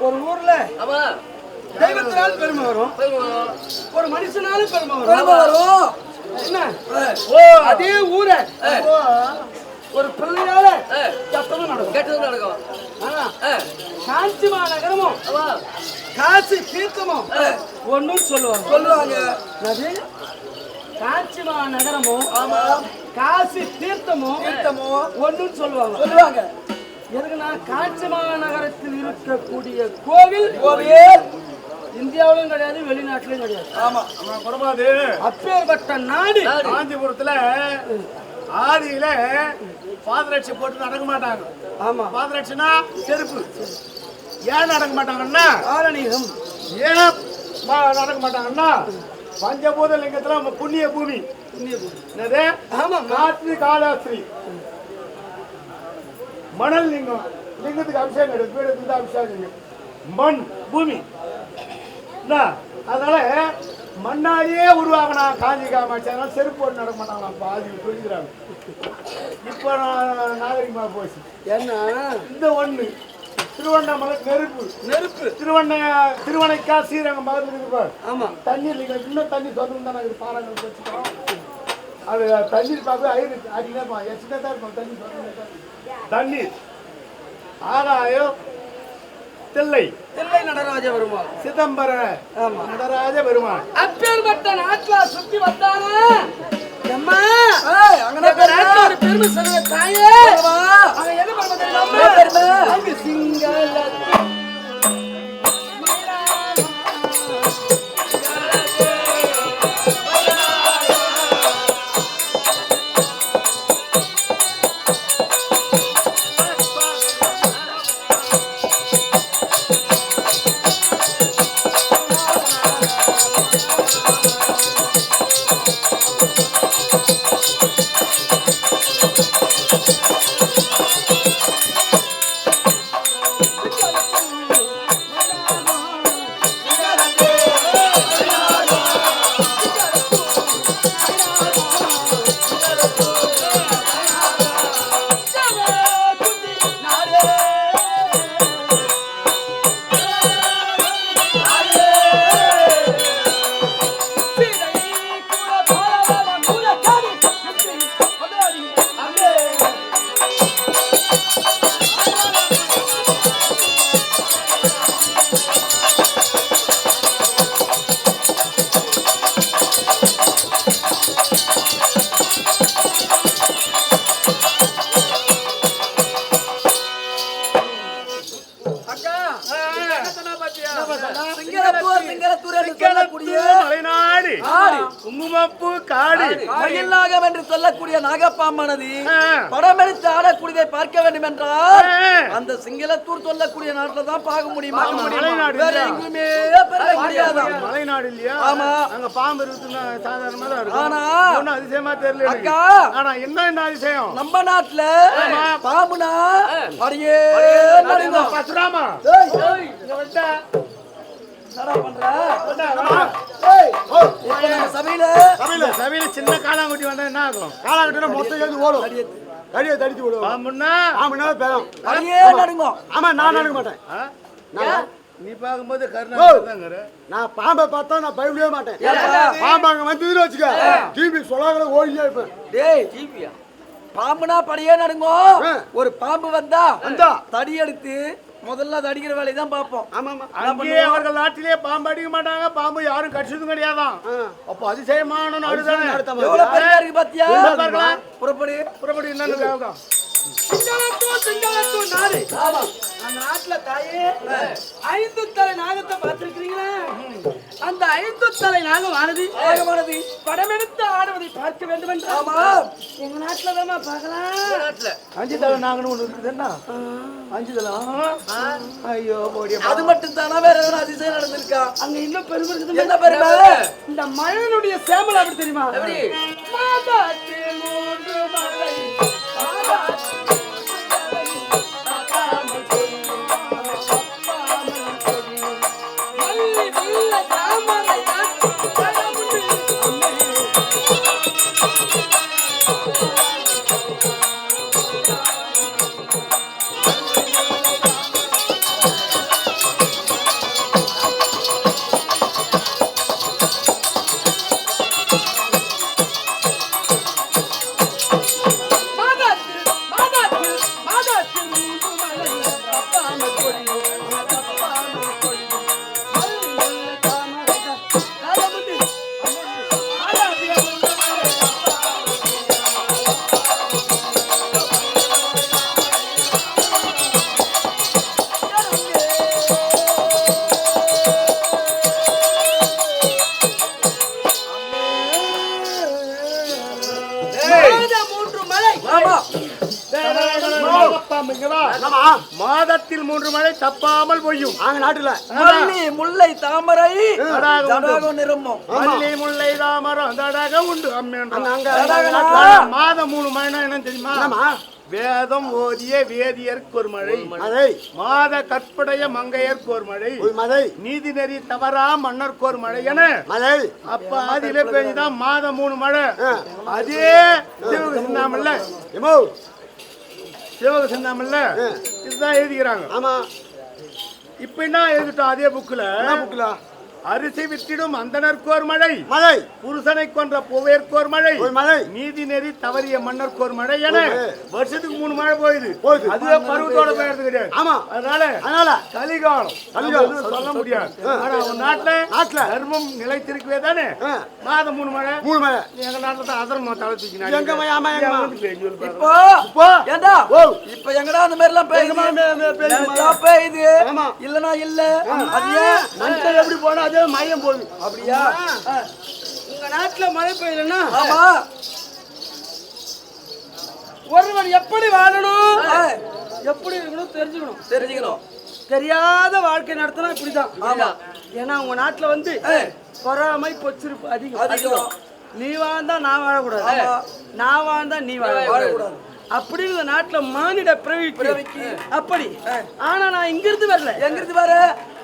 ஒரு ஊர்ல தெய்வத்தினால் பெருமை வரும், ஒரு மனுஷனாலும் பெருமை வரும். என்ன அதே ஊரை ஒரு பிள்ளையால கெட்டதும் நடக்கும். ஆனா காஞ்சி மாநகரமும் காசி தீர்த்தமும் ஒன்னும் சொல்லுவாங்க. காஞ்சி மாநகரமும் காசி தீர்த்தமும் ஒன்னும் சொல்லுவாங்க. எதுக்குன்னா காஞ்சி மாநகரத்தில் இருக்கக்கூடிய கோவில் இந்தியாவிலும் கிடையாது, வெளிநாட்டிலும் கிடையாது. அப்பேற்பட்ட நாடு காஞ்சிபுரத்துல ஆதியில பாதரட்சி போட்டு நடக்க மாட்டாங்க. ஆமா, பாதரட்சினா செருப்பு. ஏன் நடக்க மாட்டாங்கன்னா ஆரணிகம். ஏன் நடக்க மாட்டாங்கன்னா பஞ்சபூத லிங்கத்துல புண்ணிய பூமி. என்னது? ஆமா, காற்று காலாஸ்திரி மணல் லிங்கம். லிங்கத்துக்கு அபிஷேகம் எடுத்து பீடத்துக்கு அபிஷேகம் லிங்கம். மண் பூமி. அதனால மண்ணாலேயே உருவாகினா காஞ்சி காமாட்சி. அதனால செருப்பு போட்டு நடக்க மாட்டாங்களாம். பாதி சொல்லிக்கிறாங்க. இப்ப நாகரிகமா போச்சு. ஏன்னா இந்த ஒண்ணு திருவண்ணாமலை நெருப்பு திருவனைக்கா ஸ்ரீரங்கம் பக்கத்துல இருக்கு. ஆமா, தண்ணீர் லிங்கம். இன்னும் தண்ணி சொந்தம் தான் நாங்கள் பாறாங்க வச்சுக்கிறோம். அது தண்ணீர் பார்க்க அடிதான் இருப்பான். எச்சுதான் இருப்போம். தண்ணீர் ஆகாயம் தில்லை நடராஜ பெருமாள், சிதம்பர நடராஜ பெருமாள். அப்பேற்பட்ட நாட்டுல சுத்தி வந்தானே பெருமை சொல்லுங்க தாயே. என்ன பண்ணுறது சிங்கள சொல்லக்கூடிய நாகப்பாம்பானது படமெடுத்து ஆடக்கூடியதை பார்க்க வேண்டும் என்றால் அந்த சிங்களத்தூர் சொல்லக்கூடிய நாட்டில் தான் பார்க்க முடியுமா? வேற எங்குமே பார்க்க முடியாது. மலைநாடு இல்லையா? ஆமா, அங்க பாம்பு இருக்குன்னா சாதாரணமா தான் இருக்கும். ஆனா ஒன்னும் அதிசயமா தெரியல அக்கா. ஆனா என்ன அதிசயம், நம்ம நாட்டுல பாம்புனா அப்படியே பசுராமா சபையில சின்ன காளாங்குட்டி வந்தா என்ன ஆகும்? காளாங்குட்டினா மொத்தம் எழுதி ஓடும். கடியை தடிச்சு விடுவோம். ஆமா, நான் நடுங்க மாட்டேன். நீ பாக்கும்போது நான் பாம்பை பார்த்தா நான் பயப்படவே மாட்டேன். பாம்பு அங்க வந்து வச்சுக்க டிவி சொல்லாங்கள ஓடியே இருப்பேன். பாம்புனா படியே நடுங்கோ. ஒரு பாம்பு வந்தா தடி எடுத்து முதல்ல அது அடிக்கிற வேலையை தான் பார்ப்போம். அவர்கள் நாட்டிலே பாம்பு அடிக்க மாட்டாங்க. பாம்பு யாரும் கடிச்சதும் கிடையாதான். அப்போ அதிசயமான நாடு தானே. பாத்தியா? புறப்படி என்னன்னு அந்த நாட்டுல தாயே 5 தலை நாகத்தை பார்த்திருக்கிறீங்களா? அந்த 5 தலை நாகம் ஆனது படமெடுத்து ஆடுவதை பார்க்க வேண்டும் என்று எங்க நாட்டுல தான் பார்க்கலாம். 5 தலை நாகன்னு ஒண்ணு இருக்குதுன்னா 5 தலை. ஐயோ, அது மட்டும் தானா? வேற எதுவும் அதிசயம் நடந்திருக்கா? அங்க இன்னும் பெருமை இருக்குது. என்ன பெருமை? இந்த மழையினுடைய சேமல் அப்படி தெரியுமா? வருஷத்தில் 3 மழை தப்பாமல் பொய்யும். நாட்டுல மல்லி முல்லை தாமரை தடாகம் நிறமும் மல்லி முல்லை தாமரம் தடாக உண்டு மாதம் 3 மழைனா என்ன தெரியுமா? வேதம் ஓதிய வேதியருக்கு ஒரு மழை, மாத கற்புடைய மங்கையருக்கு ஒரு மழை, நீதி நெறி தவறா மன்னருக்கு ஒரு மழை என அப்ப ஆதியில பெய்ஞ்சுதான் மாதம் 3 மழை. அதே சிவக சிந்தாமல்ல இதுதான் எழுதிக்கிறாங்க. இப்ப என்ன எழுதிட்டோம் அதே புக்ல அரிசி வித்திடும் அந்தனருக்கு ஒரு மழை, புருஷனை கொன்ற பூவையருக்கு ஒரு மழை, நீதி நெறி தவறிய மன்னருக்கு ஒரு மழை என வருஷத்துக்கு 3 மழை போகுது. அதுவே பருவத்தோட பெயர்ந்து கிடையாது. அதனால கலிகாலம் சொல்ல முடியாது. ஆனா ஒரு நாட்டுல தர்மம் நிலைத்திருக்கவே தானே மாதம் 3 மழை. எங்க நாட்டுல தான் அதர்மம் தளர்த்திக்கிறாங்க. இப்ப எங்கடா அந்த மாதிரி எல்லாம் பெய்யுது இல்லனா இல்ல அது எப்படி போனா அதே மயம் போகுது. அப்படியா? உங்க நாட்டுல மழை பெய்யலன்னா ஒருவன் எப்படி வாழணும் எப்படி இருக்கணும் தெரிஞ்சுக்கணும். தெரியாத வாழ்க்கை நடத்தினா இப்படிதான். ஏன்னா உங்க நாட்டுல வந்து பொறாமை பொச்சிருப்பு அதிகம். நீ வாழ்ந்தா நான் வாழக்கூடாது, நான் வாழ்ந்தா நீ வாழக்கூடாது அப்படின்னு நாட்டுல மானிட பிரவிக்கு அப்படி. ஆனா நான் இங்க இருந்து வரல. எங்கிருந்து வர?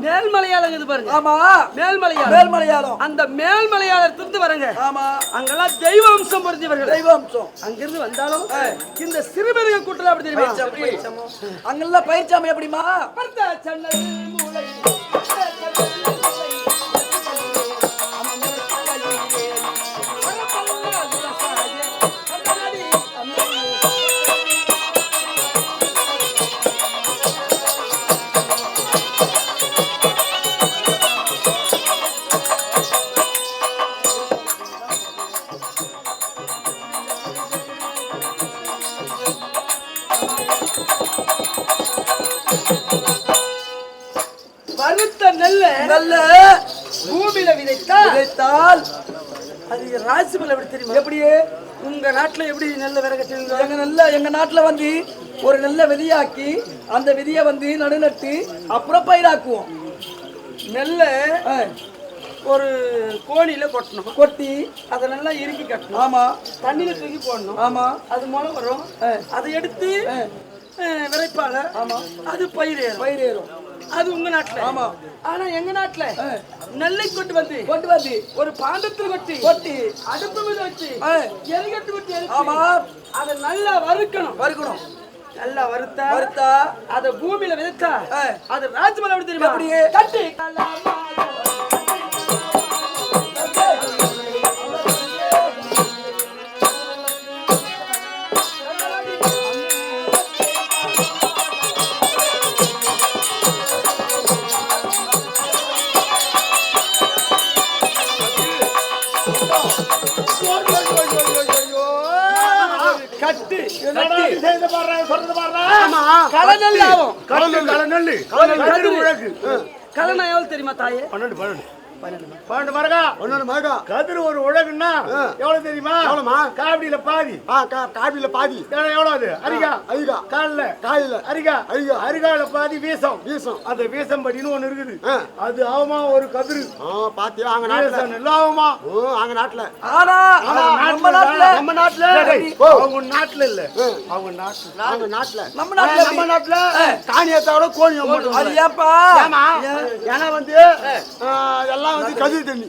மேல்மலையாளம் பாருங்க. ஆமா, மேல்மலையாளம். அந்த மேல்மலையாளத்திலிருந்து வரங்க. ஆமா, அங்கெல்லாம் தெய்வம்சம் பொருந்தியவர்கள். தெய்வம்சம் அங்கிருந்து வந்தாலும் இந்த சிறுமிருக கூட்டல அப்படி தெரியுமா? அங்கெல்லாம் பயிற்சாம எப்படிமா? வறுத்த நெல்ல பூமியில விதைத்தால் அது ராசி பலன் எப்படி தெரியுமா? எப்படி? உங்க நாட்டுல எப்படி நெல்ல விறகட்டு? எங்க நாட்டுல வந்து ஒரு நெல்ல விதையாக்கி அந்த விதைய வந்து நடுநட்டு அப்புறம் பயிராக்குவோம். நெல்ல ஒரு கோணியில கொட்டி அதை நல்லா இறுக்கி கட்டணும். ஆமா, தண்ணியில தூக்கி போடணும். ஆமா, அது முளை வரும். அதை எடுத்து விதைப்பாங்க. ஆமா, அது பயிரேறும். அது உங்க நாட்டுல. ஆமா. ஆனா எங்க நாட்டுல நெல்லை கொண்டு வந்து ஒரு பாண்டத்துல கொட்டி அடுப்பு மீது வச்சு எரிகட்டு கொட்டி. ஆமா, அதை நல்லா வறுக்கணும். நல்லா வறுத்தா அதை பூமியில விதைத்தா அது ராஜ்மலை எப்படி தெரியுமா? அப்படியே கட்டி கலனா எவ்வளவு தெரியுமா தாயே? 12 மரகா. கதிர் ஒரு உலகுன்னா எவ்வளவு தெரியுமா? காவடியில பாதி. எவ்வளவு அது? அரிகா. காலில அரிகால பாதி வீசம். அந்த வீசம் படின்னு ஒண்ணு இருக்குது. அது ஆவமா ஒரு கதிர். பாத்தியா? அங்க நாட்டுல ஆவமா. அங்க நாட்டுல. ஆனா நம்ம நாட்டுல அவங்க நாட்டுல இல்ல. நம்ம நாட்டுல காணியத்தோட கோழி. அது ஏப்பா? ஏன்னா வந்து எல்லாம் வந்து கதிர் தண்ணி.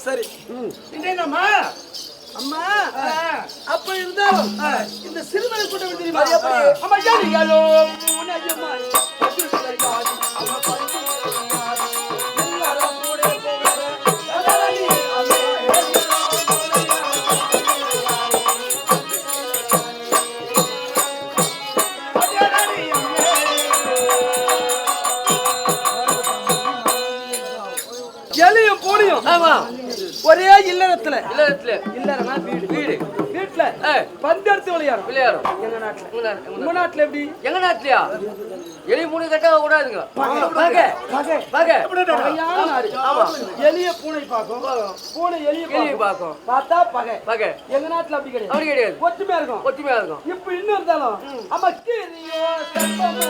சரி. அம்மா அப்ப இருந்தாலும் இந்த சிறுமலை கூட்டம் தெரியுமா? எலியும் பூனையும் ஒரே இல்லறத்துல வீட்டுல நாட்டுல பந்தெடுத்து விளையாடும். எங்க நாட்டுல உங்க நாட்டுல எப்படி? எங்க நாட்டுலயா எலி மூணு கட்ட கூடாதுங்க. பகை பகையான நாடு. ஆமா. எலிய பூனை பார்க்கும், பூனை எலிய பார்க்கும். பார்த்தா பகை. பகை எங்க நாட்டுல அப்படி கிடையாது. அப்படி கிடையாது. ஒற்றுமையா இருக்கும். ஒற்றுமையா இருக்கும். இப்ப இன்னும் இருந்தாலும் அம்மா கீரியோ சர்ப்பமோ